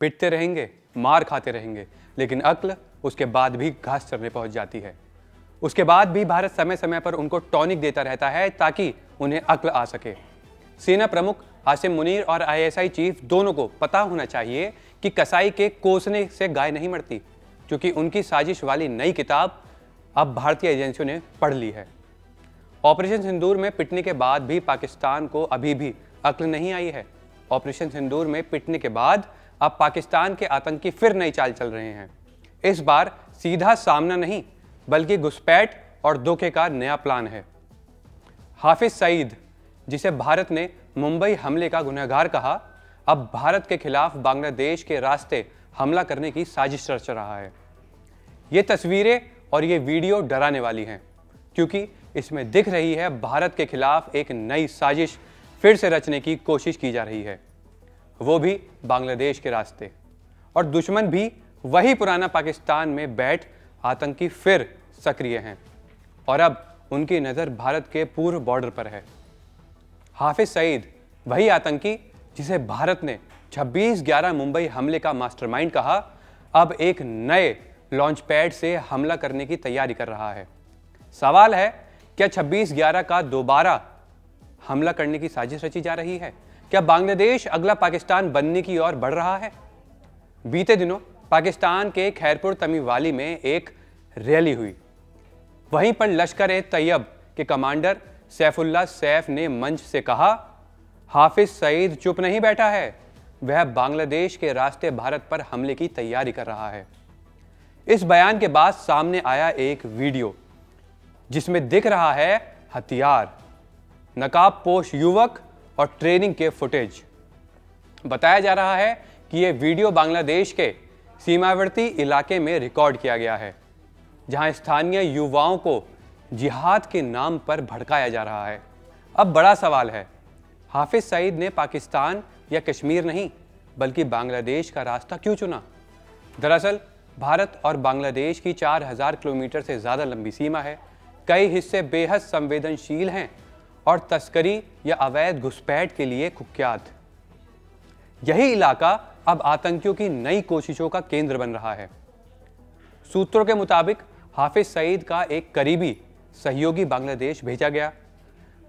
पिटते रहेंगे, मार खाते रहेंगे, लेकिन अक्ल उसके बाद भी घास चरने पहुंच जाती है। उसके बाद भी भारत समय समय पर उनको टॉनिक देता रहता है ताकि उन्हें अक्ल आ सके। सेना प्रमुख आसिम मुनीर और आईएसआई चीफ दोनों को पता होना चाहिए कि कसाई के कोसने से गाय नहीं मरती, क्योंकि उनकी साजिश वाली नई किताब अब भारतीय एजेंसियों ने पढ़ ली है। ऑपरेशन सिंदूर में पिटने के बाद भी पाकिस्तान को अभी भी अक्ल नहीं आई है। ऑपरेशन सिंदूर में पिटने के बाद अब पाकिस्तान के आतंकी फिर नई चाल चल रहे हैं। इस बार सीधा सामना नहीं, बल्कि घुसपैठ और धोखे का नया प्लान है। हाफिज सईद, जिसे भारत ने मुंबई हमले का गुनहगार कहा, अब भारत के खिलाफ बांग्लादेश के रास्ते हमला करने की साजिश रच रहा है। ये तस्वीरें और ये वीडियो डराने वाली हैं, क्योंकि इसमें दिख रही है भारत के खिलाफ एक नई साजिश फिर से रचने की कोशिश की जा रही है, वो भी बांग्लादेश के रास्ते। और दुश्मन भी वही पुराना पाकिस्तान में बैठ आतंकी फिर सक्रिय हैं और अब उनकी नज़र भारत के पूर्व बॉर्डर पर है। हाफिज सईद, वही आतंकी जिसे भारत ने 26/11 मुंबई हमले का मास्टरमाइंड कहा, अब एक नए लॉन्च पैड से हमला करने की तैयारी कर रहा है। सवाल है, क्या 26/11 का दोबारा हमला करने की साजिश रची जा रही है? क्या बांग्लादेश अगला पाकिस्तान बनने की ओर बढ़ रहा है? बीते दिनों पाकिस्तान के खैरपुर तमीवाली में एक रैली हुई। वहीं पर लश्कर-ए-तैयब के कमांडर सैफुल्लाह सैफ ने मंच से कहा, हाफिज सईद चुप नहीं बैठा है, वह बांग्लादेश के रास्ते भारत पर हमले की तैयारी कर रहा है। इस बयान के बाद सामने आया एक वीडियो जिसमें दिख रहा है हथियार, नकाबपोश युवक और ट्रेनिंग के फुटेज। बताया जा रहा है कि यह वीडियो बांग्लादेश के सीमावर्ती इलाके में रिकॉर्ड किया गया है, जहां स्थानीय युवाओं को जिहाद के नाम पर भड़काया जा रहा है। अब बड़ा सवाल है, हाफिज सईद ने पाकिस्तान या कश्मीर नहीं, बल्कि बांग्लादेश का रास्ता क्यों चुना? दरअसल भारत और बांग्लादेश की 4000 किलोमीटर से ज़्यादा लंबी सीमा है। कई हिस्से बेहद संवेदनशील हैं और तस्करी या अवैध घुसपैठ के लिए कुख्यात। यही इलाका अब आतंकियों की नई कोशिशों का केंद्र बन रहा है। सूत्रों के मुताबिक हाफिज सईद का एक करीबी सहयोगी बांग्लादेश भेजा गया,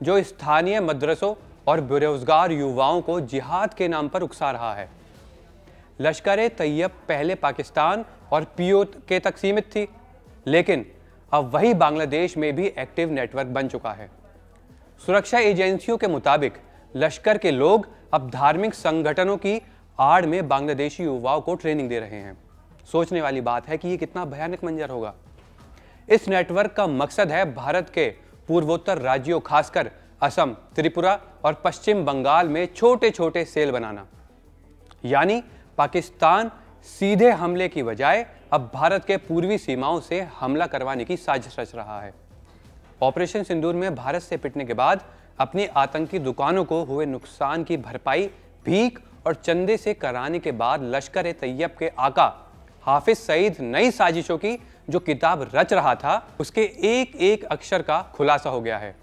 जो स्थानीय मदरसों और बेरोजगार युवाओं को जिहाद के नाम पर उकसा रहा है। लश्कर-ए-तैयब पहले पाकिस्तान और पीओ के तक सीमित थी, लेकिन अब वही बांग्लादेश में भी एक्टिव नेटवर्क बन चुका है। सुरक्षा एजेंसियों के मुताबिक लश्कर के लोग अब धार्मिक संगठनों की आड़ में बांग्लादेशी युवाओं को ट्रेनिंग दे रहे हैं। सोचने वाली बात है कि ये कितना भयानक मंजर होगा। इस नेटवर्क का मकसद है भारत के पूर्वोत्तर राज्यों, खासकर असम, त्रिपुरा और पश्चिम बंगाल में छोटे छोटे सेल बनाना। यानी पाकिस्तान सीधे हमले की बजाय अब भारत के पूर्वी सीमाओं से हमला करवाने की साजिश रच रहा है। ऑपरेशन सिंदूर में भारत से पिटने के बाद अपनी आतंकी दुकानों को हुए नुकसान की भरपाई भीख और चंदे से कराने के बाद लश्कर-ए-तैयब के आका हाफिज सईद नई साजिशों की जो किताब रच रहा था, उसके एक एक अक्षर का खुलासा हो गया है।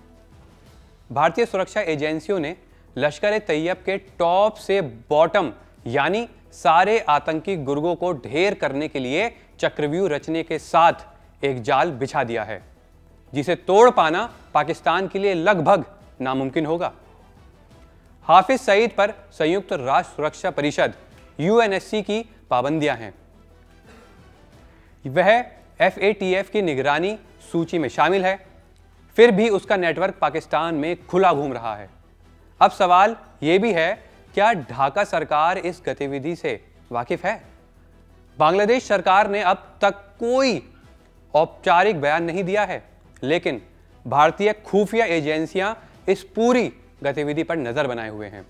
भारतीय सुरक्षा एजेंसियों ने लश्कर-ए-तैयब के टॉप से बॉटम यानी सारे आतंकी गुर्गों को ढेर करने के लिए चक्रव्यूह रचने के साथ एक जाल बिछा दिया है, जिसे तोड़ पाना पाकिस्तान के लिए लगभग नामुमकिन होगा। हाफिज सईद पर संयुक्त राष्ट्र सुरक्षा परिषद यूएनएससी की पाबंदियां हैं। वह एफएटीएफ की निगरानी सूची में शामिल है, फिर भी उसका नेटवर्क पाकिस्तान में खुला घूम रहा है। अब सवाल यह भी है, क्या ढाका सरकार इस गतिविधि से वाकिफ है? बांग्लादेश सरकार ने अब तक कोई औपचारिक बयान नहीं दिया है, लेकिन भारतीय खुफिया एजेंसियां इस पूरी गतिविधि पर नजर बनाए हुए हैं।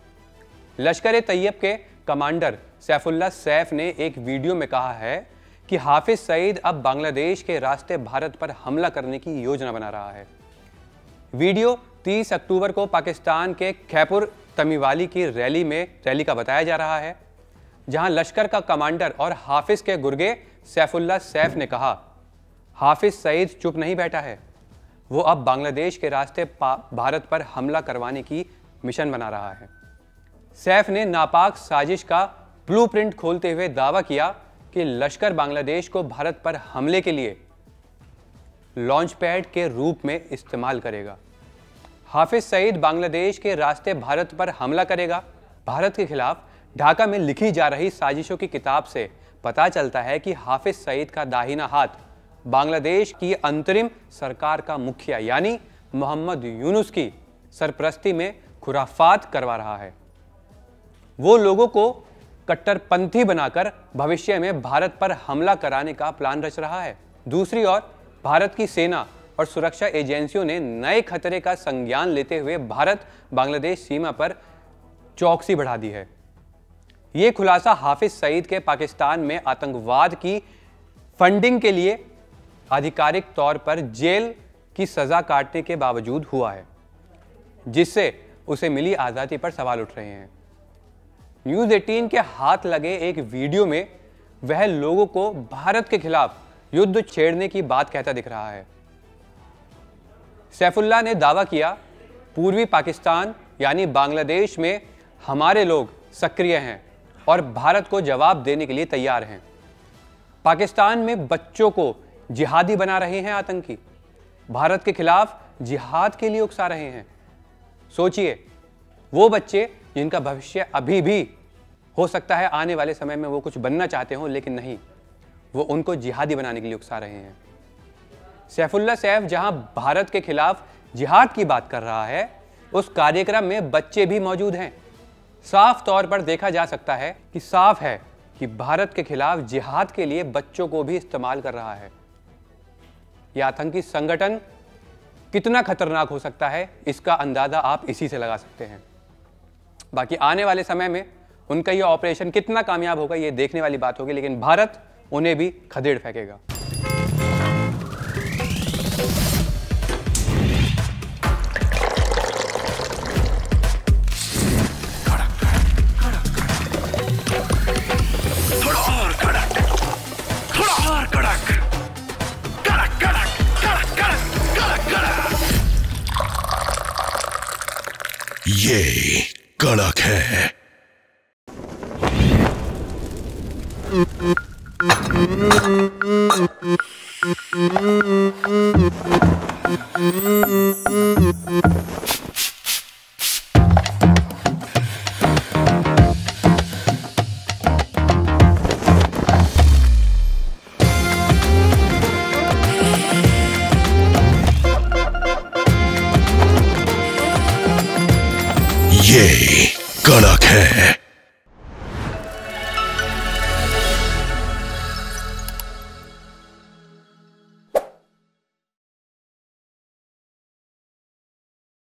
लश्कर-ए-तैयब के कमांडर सैफुल्लाह सैफ ने एक वीडियो में कहा है कि हाफिज सईद अब बांग्लादेश के रास्ते भारत पर हमला करने की योजना बना रहा है। वीडियो 30 अक्टूबर को पाकिस्तान के खैपुर तमीवाली की रैली का बताया जा रहा है, जहां लश्कर का कमांडर और हाफिज के गुर्गे सैफुल्लाह सैफ ने कहा, हाफिज सईद चुप नहीं बैठा है, वो अब बांग्लादेश के रास्ते भारत पर हमला करवाने की मिशन बना रहा है। सैफ ने नापाक साजिश का ब्लूप्रिंट खोलते हुए दावा किया कि लश्कर बांग्लादेश को भारत पर हमले के लिए लॉन्च पैड के रूप में इस्तेमाल करेगा। हाफिज सईद बांग्लादेश के रास्ते भारत पर हमला करेगा। भारत के खिलाफ ढाका में लिखी जा रही साजिशों की किताब से पता चलता है कि हाफिज सईद का दाहिना हाथ बांग्लादेश की अंतरिम सरकार का मुखिया यानी मोहम्मद यूनुस की सरपरस्ती में खुराफात करवा रहा है। वो लोगों को कट्टरपंथी बनाकर भविष्य में भारत पर हमला कराने का प्लान रच रहा है। दूसरी ओर भारत की सेना और सुरक्षा एजेंसियों ने नए खतरे का संज्ञान लेते हुए भारत बांग्लादेश सीमा पर चौकसी बढ़ा दी है। ये खुलासा हाफिज सईद के पाकिस्तान में आतंकवाद की फंडिंग के लिए आधिकारिक तौर पर जेल की सजा काटने के बावजूद हुआ है, जिससे उसे मिली आज़ादी पर सवाल उठ रहे हैं। न्यूज़ 18 के हाथ लगे एक वीडियो में वह लोगों को भारत के खिलाफ युद्ध छेड़ने की बात कहता दिख रहा है। सैफुल्लाह ने दावा किया, पूर्वी पाकिस्तान यानी बांग्लादेश में हमारे लोग सक्रिय हैं और भारत को जवाब देने के लिए तैयार हैं। पाकिस्तान में बच्चों को जिहादी बना रहे हैं आतंकी, भारत के खिलाफ जिहाद के लिए उकसा रहे हैं। सोचिए, वो बच्चे जिनका भविष्य अभी भी हो सकता है आने वाले समय में वो कुछ बनना चाहते हो, लेकिन नहीं, वो उनको जिहादी बनाने के लिए उकसा रहे हैं। सैफुल्लाह सैफ जहां भारत के खिलाफ जिहाद की बात कर रहा है, उस कार्यक्रम में बच्चे भी मौजूद हैं। साफ तौर पर देखा जा सकता है कि साफ है कि भारत के खिलाफ जिहाद के लिए बच्चों को भी इस्तेमाल कर रहा है। यह आतंकी संगठन कितना खतरनाक हो सकता है, इसका अंदाजा आप इसी से लगा सकते हैं। बाकी आने वाले समय में उनका यह ऑपरेशन कितना कामयाब होगा, यह देखने वाली बात होगी, लेकिन भारत उन्हें भी खदेड़ फेंकेगा। ये कड़क है। ये कड़क है।